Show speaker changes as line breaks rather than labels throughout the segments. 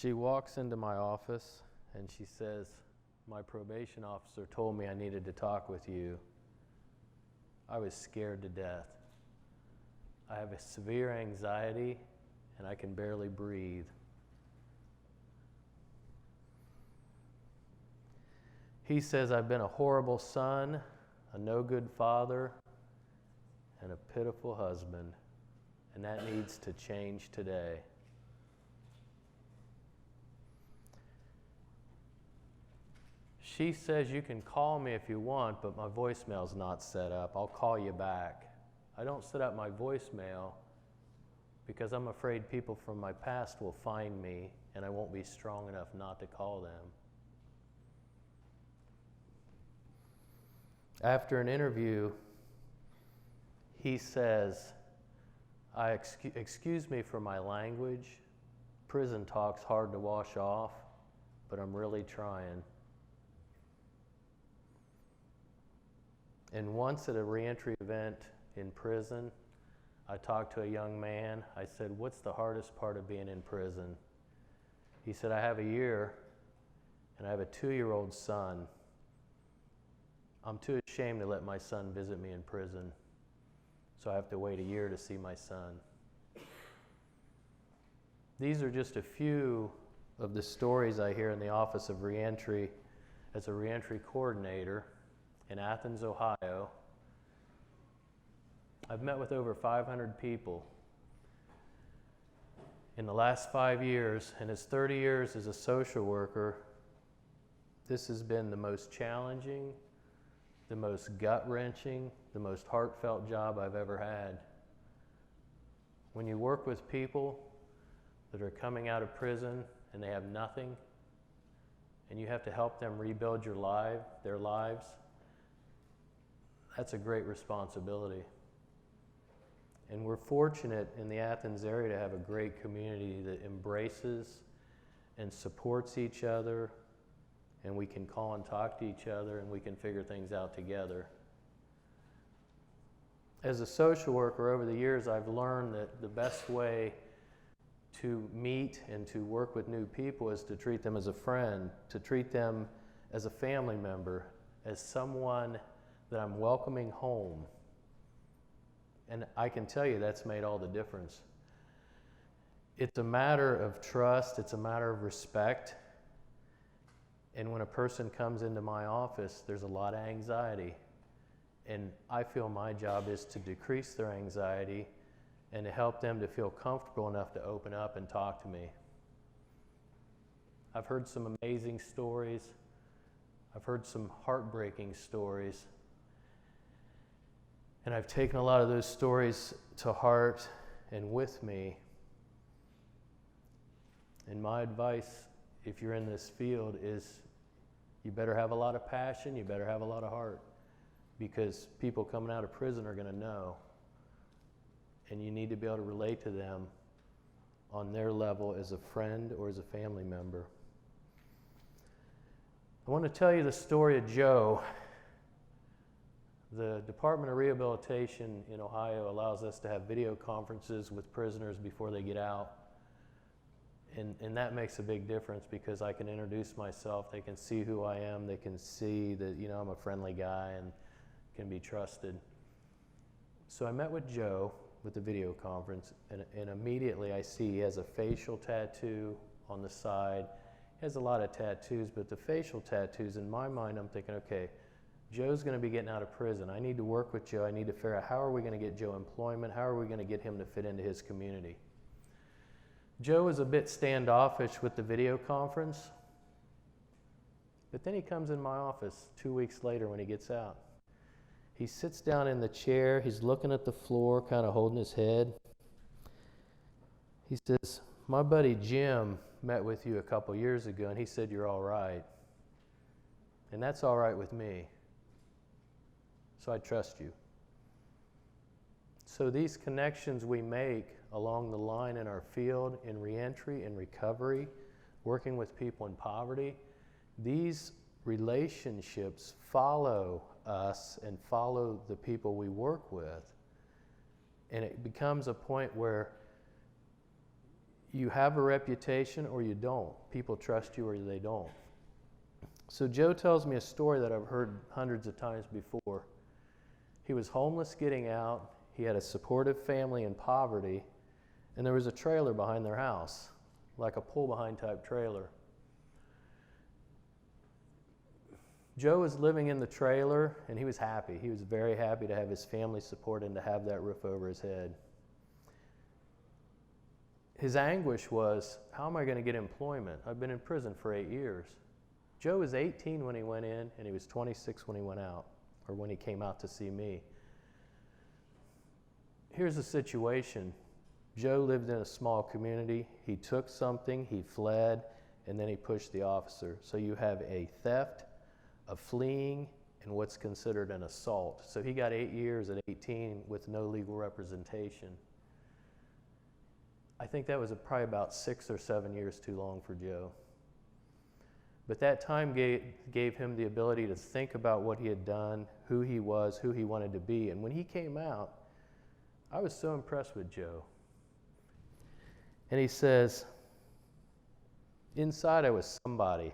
She walks into my office and she says, "My probation officer told me I needed to talk with you." I was scared to death. I have a severe anxiety and I can barely breathe. He says I've been a horrible son, a no good father, and a pitiful husband, and that needs to change today. She says you can call me if you want, but my voicemail's not set up. I'll call you back. I don't set up my voicemail because I'm afraid people from my past will find me and I won't be strong enough not to call them. After an interview, he says, excuse me for my language. Prison talk's hard to wash off, but I'm really trying. And once at a reentry event in prison, I talked to a young man. I said, "What's the hardest part of being in prison?" He said, "I have a year and I have a 2-year-old son. I'm too ashamed to let my son visit me in prison, so I have to wait a year to see my son." These are just a few of the stories I hear in the Office of Reentry as a reentry coordinator in Athens, Ohio. I've met with over 500 people in the last 5 years, and as 30 years as a social worker, this has been the most challenging, the most gut-wrenching, the most heartfelt job I've ever had. When you work with people that are coming out of prison and they have nothing, and you have to help them rebuild their lives, that's a great responsibility. And we're fortunate in the Athens area to have a great community that embraces and supports each other, and we can call and talk to each other and we can figure things out together. As a social worker over the years, I've learned that the best way to meet and to work with new people is to treat them as a friend, to treat them as a family member, as someone that I'm welcoming home. And I can tell you that's made all the difference. It's a matter of trust, it's a matter of respect. And when a person comes into my office, there's a lot of anxiety. And I feel my job is to decrease their anxiety and to help them to feel comfortable enough to open up and talk to me. I've heard some amazing stories. I've heard some heartbreaking stories. And I've taken a lot of those stories to heart and with me. And my advice, if you're in this field, is you better have a lot of passion, you better have a lot of heart, because people coming out of prison are going to know. And you need to be able to relate to them on their level as a friend or as a family member. I want to tell you the story of Joe. The Department of Rehabilitation in Ohio allows us to have video conferences with prisoners before they get out. And that makes a big difference because I can introduce myself, they can see who I am, they can see that, you know, I'm a friendly guy and can be trusted. So I met with Joe with the video conference, and immediately I see he has a facial tattoo on the side. He has a lot of tattoos, but the facial tattoos, in my mind, I'm thinking, okay, Joe's going to be getting out of prison. I need to work with Joe. I need to figure out how are we going to get Joe employment? How are we going to get him to fit into his community? Joe was a bit standoffish with the video conference, but then he comes in my office 2 weeks later when he gets out. He sits down in the chair, he's looking at the floor, kind of holding his head. He says, "My buddy Jim met with you a couple years ago and he said you're all right. And that's all right with me. So I trust you." So these connections we make along the line in our field, in reentry, in recovery, working with people in poverty, these relationships follow us and follow the people we work with. And it becomes a point where You have a reputation or you don't. People trust you or they don't. So Joe tells me a story that I've heard hundreds of times before. He was homeless getting out. He had a supportive family in poverty, and there was a trailer behind their house, like a pull-behind type trailer. Joe was living in the trailer, and he was happy. He was very happy to have his family support and to have that roof over his head. His anguish was, how am I going to get employment? I've been in prison for 8 years. Joe was 18 when he went in, and he was 26 when he went out, or when he came out to see me. Here's the situation. Joe lived in a small community. He took something, he fled, and then he pushed the officer. So you have a theft, a fleeing, and what's considered an assault. So he got 8 years at 18 with no legal representation. I think that was probably about 6 or 7 years too long for Joe. But that time gave him the ability to think about what he had done, who he was, who he wanted to be. And when he came out, I was so impressed with Joe. And he says, inside I was somebody.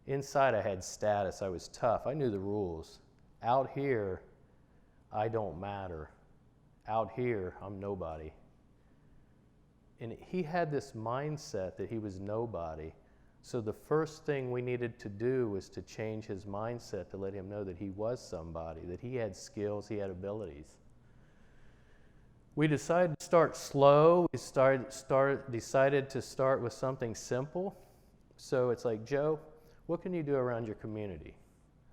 Inside I had status. I was tough. I knew the rules. Out here, I don't matter. Out here, I'm nobody. And he had this mindset that he was nobody. So the first thing we needed to do was to change his mindset to let him know that he was somebody, that he had skills, he had abilities. We decided to start slow. We decided to start with something simple. So it's like, Joe, what can you do around your community?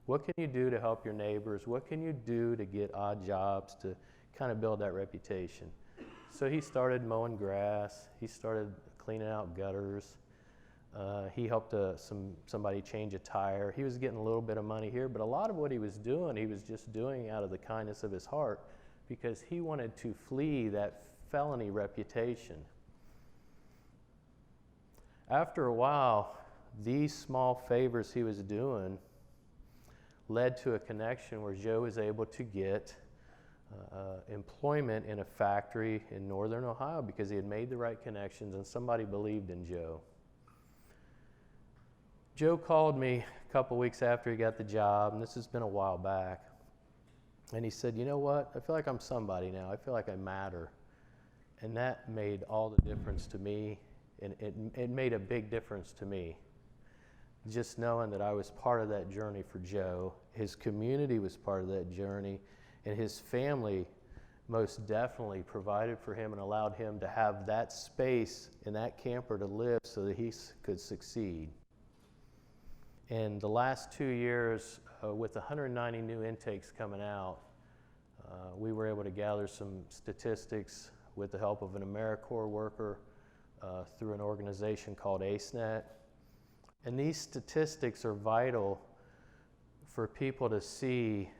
What can you do to help your neighbors? What can you do to get odd jobs to kind of build that reputation? So he started mowing grass. He started cleaning out gutters. He helped somebody change a tire. He was getting a little bit of money here, but a lot of what he was just doing out of the kindness of his heart because he wanted to flee that felony reputation. After a while, these small favors he was doing led to a connection where Joe was able to get employment in a factory in northern Ohio because he had made the right connections and somebody believed in Joe. Joe called me a couple weeks after he got the job, and this has been a while back, and he said, you know what, I feel like I'm somebody now. I feel like I matter. And that made all the difference to me, and it made a big difference to me. Just knowing that I was part of that journey for Joe, his community was part of that journey, and his family most definitely provided for him and allowed him to have that space in that camper to live so that he could succeed. In the last 2 years, with 190 new intakes coming out, we were able to gather some statistics with the help of an AmeriCorps worker through an organization called AceNet. And these statistics are vital for people to see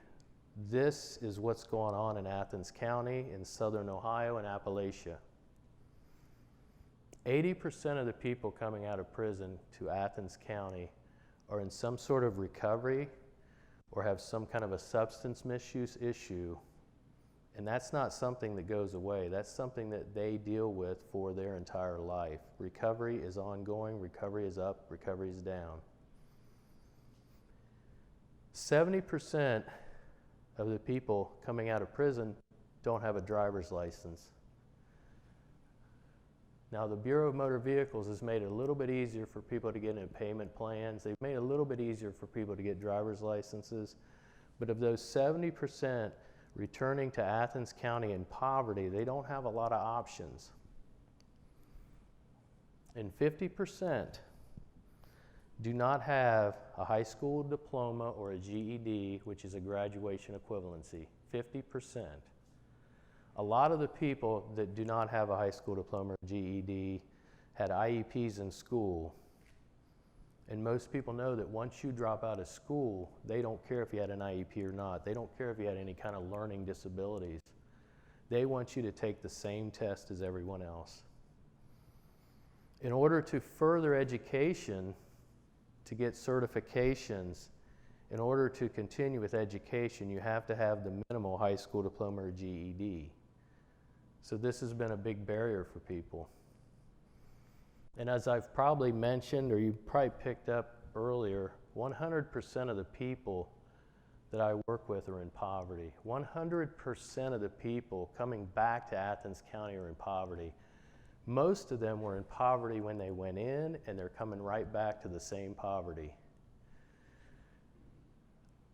this is what's going on in Athens County, in southern Ohio, and Appalachia. 80% of the people coming out of prison to Athens County are in some sort of recovery or have some kind of a substance misuse issue. And that's not something that goes away. That's something that they deal with for their entire life. Recovery is ongoing, recovery is up, recovery is down. 70% of the people coming out of prison don't have a driver's license. Now, the Bureau of Motor Vehicles has made it a little bit easier for people to get into payment plans. They've made it a little bit easier for people to get driver's licenses. But of those 70% returning to Athens County in poverty, they don't have a lot of options. And 50% do not have a high school diploma or a GED, which is a graduation equivalency. 50%. A lot of the people that do not have a high school diploma or GED had IEPs in school. And most people know that once you drop out of school, they don't care if you had an IEP or not. They don't care if you had any kind of learning disabilities. They want you to take the same test as everyone else. In order to further education, to get certifications, in order to continue with education, you have to have the minimal high school diploma or GED. So this has been a big barrier for people. And as I've probably mentioned, or you probably picked up earlier, 100% of the people that I work with are in poverty. 100% of the people coming back to Athens County are in poverty. Most of them were in poverty when they went in, and they're coming right back to the same poverty.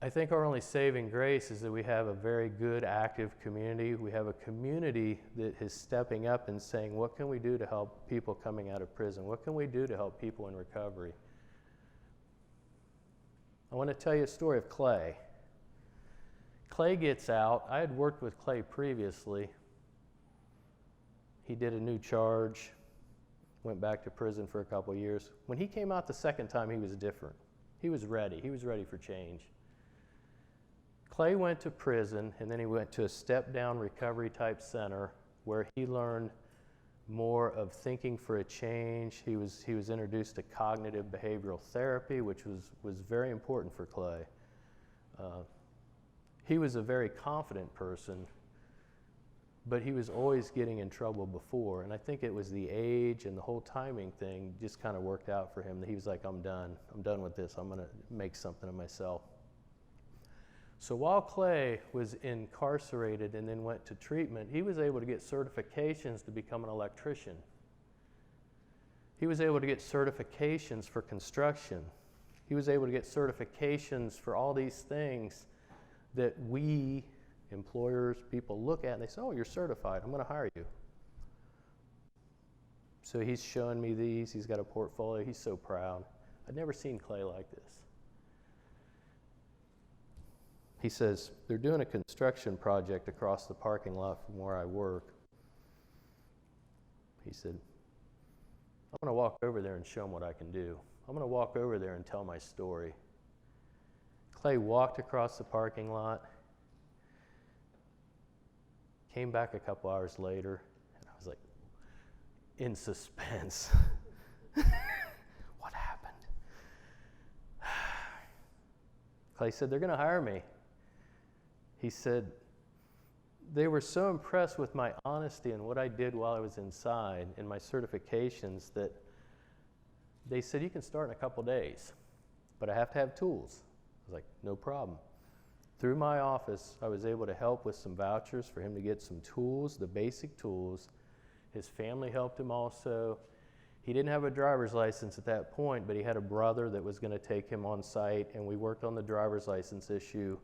I think our only saving grace is that we have a very good, active community. We have a community that is stepping up and saying, what can we do to help people coming out of prison? What can we do to help people in recovery? I want to tell you a story of Clay. Clay gets out. I had worked with Clay previously. He did a new charge, went back to prison for a couple of years. When he came out the second time, he was different. He was ready. He was ready for change. Clay went to prison, and then he went to a step-down recovery type center where he learned more of thinking for a change. He was introduced to cognitive behavioral therapy, which was very important for Clay. He was a very confident person, but he was always getting in trouble before. And I think it was the age and the whole timing thing just kind of worked out for him. That he was like, I'm done with this. I'm going to make something of myself. So while Clay was incarcerated and then went to treatment, he was able to get certifications to become an electrician. He was able to get certifications for construction. He was able to get certifications for all these things that we, employers, people look at and they say, oh, you're certified, I'm going to hire you. So he's showing me these. He's got a portfolio. He's so proud. I'd never seen Clay like this. He says, they're doing a construction project across the parking lot from where I work. He said, I'm going to walk over there and show them what I can do. I'm going to walk over there and tell my story. Clay walked across the parking lot, came back a couple hours later, and I was like, in suspense. What happened? Clay said, they're going to hire me. He said, they were so impressed with my honesty and what I did while I was inside and my certifications that they said, you can start in a couple days, but I have to have tools. I was like, no problem. Through my office, I was able to help with some vouchers for him to get some tools, the basic tools. His family helped him also. He didn't have a driver's license at that point, but he had a brother that was going to take him on site, and we worked on the driver's license issue.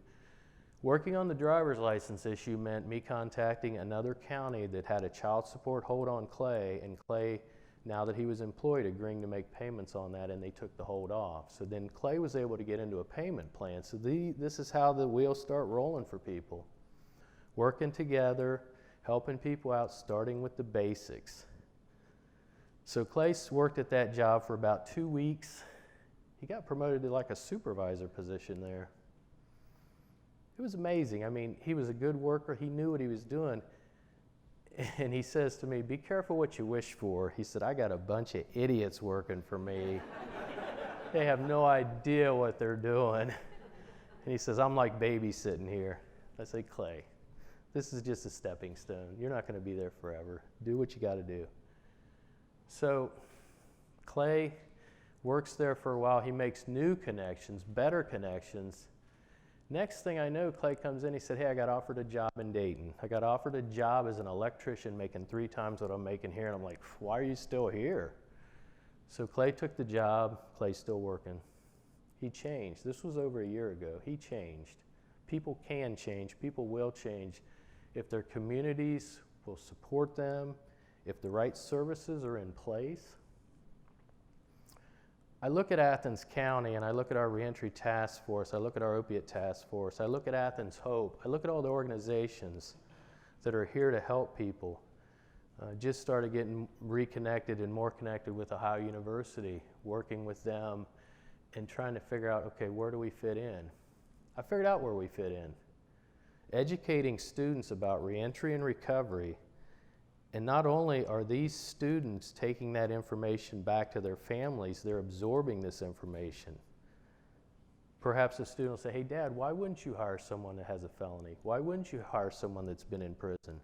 Working on the driver's license issue meant me contacting another county that had a child support hold on Clay, and Clay, now that he was employed, agreeing to make payments on that, and they took the hold off. So then Clay was able to get into a payment plan. So this is how the wheels start rolling for people. Working together, helping people out, starting with the basics. So Clay worked at that job for about 2 weeks. He got promoted to like a supervisor position there. It was amazing. I mean, he was a good worker. He knew what he was doing. And he says to me, be careful what you wish for. He said, I got a bunch of idiots working for me. They have no idea what they're doing. And he says, I'm like babysitting here. I say, Clay, this is just a stepping stone. You're not going to be there forever. Do what you got to do. So Clay works there for a while. He makes new connections, better connections. Next thing I know, Clay comes in, he said, hey, I got offered a job in Dayton. I got offered a job as an electrician making 3 times what I'm making here. And I'm like, why are you still here? So Clay took the job. Clay's still working. He changed. This was over a year ago. He changed. People can change. People will change if their communities will support them, if the right services are in place. I look at Athens County and I look at our Reentry Task Force, I look at our Opiate Task Force, I look at Athens Hope, I look at all the organizations that are here to help people. Just started getting reconnected and more connected with Ohio University, working with them and trying to figure out, okay, where do we fit in? I figured out where we fit in. Educating students about reentry and recovery. And not only are these students taking that information back to their families, they're absorbing this information. Perhaps a student will say, hey, Dad, why wouldn't you hire someone that has a felony? Why wouldn't you hire someone that's been in prison?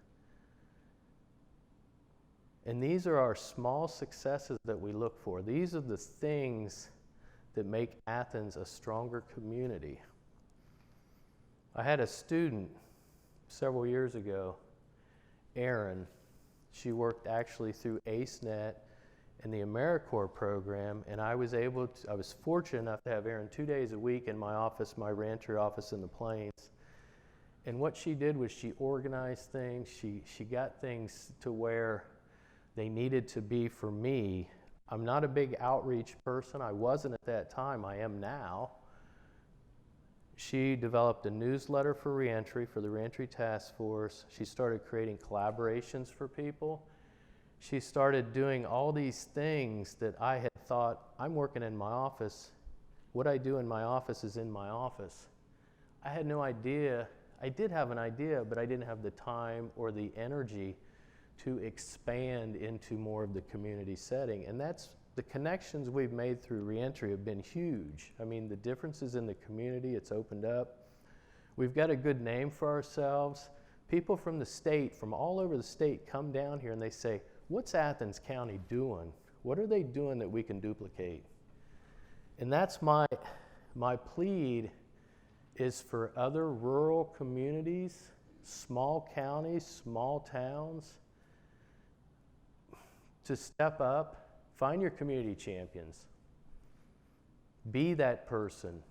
And these are our small successes that we look for. These are the things that make Athens a stronger community. I had a student several years ago, Erin. She worked actually through AceNet and the AmeriCorps program, and I was fortunate enough to have Erin 2 days a week in my office, my Reentry office in the Plains. And what she did was she organized things. She got things to where they needed to be for me. I'm not a big outreach person. I wasn't at that time. I am now. She developed a newsletter for Reentry, for the Reentry Task Force. She started creating collaborations for people. She started doing all these things that I had thought, I'm working in my office. What I do in my office is in my office. I had no idea. I did have an idea, but I didn't have the time or the energy to expand into more of the community setting. And that's the connections we've made through Reentry have been huge. I mean, the differences in the community, it's opened up. We've got a good name for ourselves. People from the state, from all over the state, come down here and they say, what's Athens County doing? What are they doing that we can duplicate? And that's my plead is for other rural communities, small counties, small towns, to step up. Find your community champions. Be that person.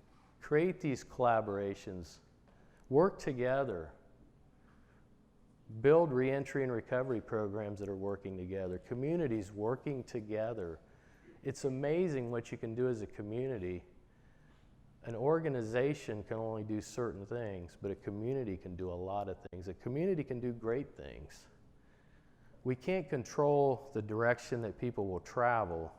Create these collaborations. Work together. Build reentry and recovery programs that are working together. Communities working together. It's amazing what you can do as a community. An organization can only do certain things, but a community can do a lot of things. A community can do great things. We can't control the direction that people will travel,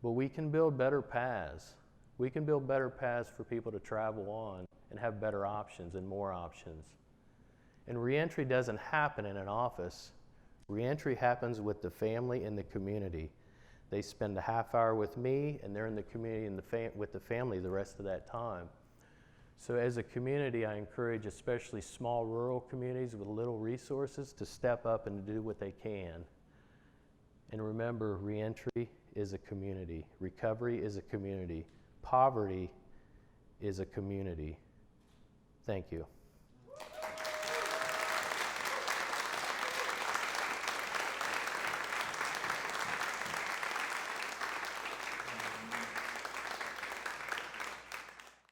but we can build better paths. We can build better paths for people to travel on and have better options and more options. And reentry doesn't happen in an office. Reentry happens with the family and the community. They spend a half hour with me, and they're in the community and with the family the rest of that time. So as a community, I encourage especially small rural communities with little resources to step up and to do what they can. And remember, reentry is a community. Recovery is a community. Poverty is a community. Thank you.